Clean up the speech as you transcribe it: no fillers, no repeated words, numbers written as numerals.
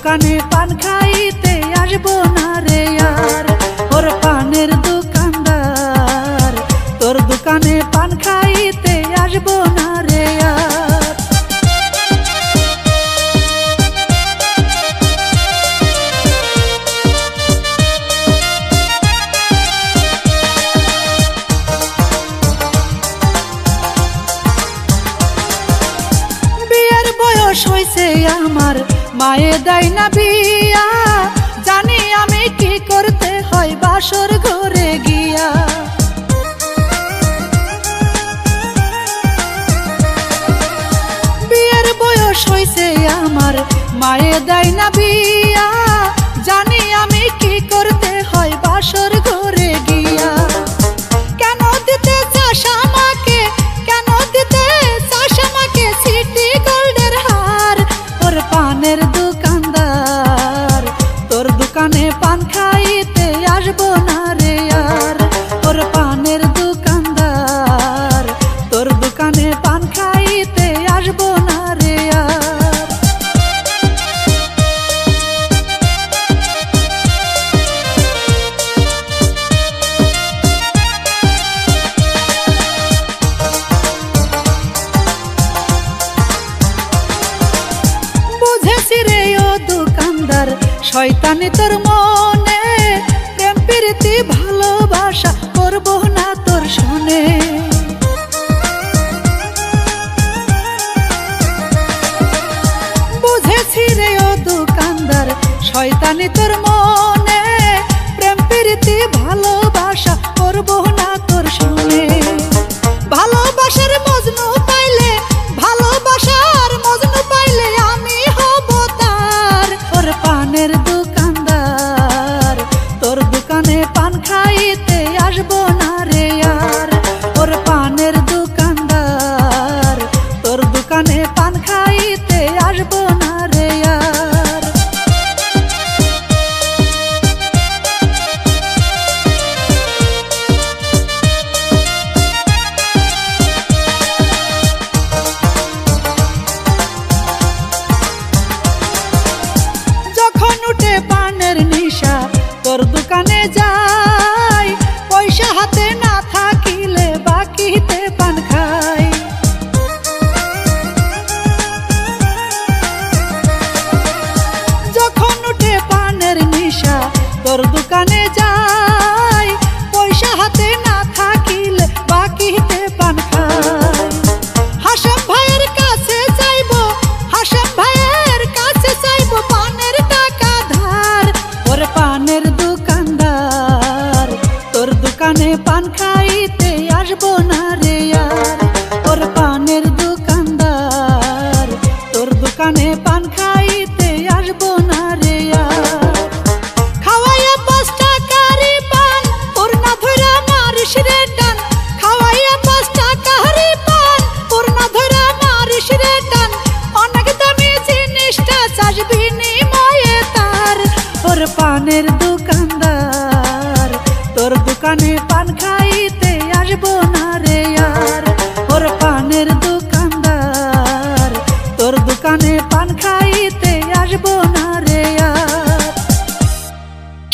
দোকানে পান খাইতে আসবো না রে আর। ওর পানের দোকানদার, তোর দোকানে পান খাইতে আসবো না রে আর। বিয়ের বয়স হইছে আমার, মায়ে দেয় না বিয়া, জানি আমি কি করতে হয় বাসর ঘরে গিয়া। বিয়ের বয়স হইছে আমার, মায়ে দেয় না বিয়া, জানি আমি কি করতে হয় বাসর ঘরে গিয়া। কেন দিতে চাস আমাকে, কেন দিতে চাস আমাকে সিটি গোল্ডের হার? ওর পানের দোকানদার, তোর দোকানে পান খাইতে আসবো না রে আর। ওর পানের দোকানদার, তোর দোকানে পান খাইতে আসবো না রে আর। বুঝেছি রে ও দোকানদার, শয়তানি তোর মনে, প্রেম প্রীতি ভালোবাসা করবো না তোর সনে। বুঝেছি রে ও দোকানদার, শয়তানি তোর মনে, প্রেম প্রীতি ভালোবাসা করবো না তোর সনে। ভালোবাসার মজনু পাইলে, ভালোবাসার মজনু পাইলে আমি হব তার। ওর পানের দোকানদার, তোর দোকানে পান খাইতে আসবো না রে আর। ওর পানের দোকানদার, তোর দোকানে পান খাইতে আসবো না রে আর।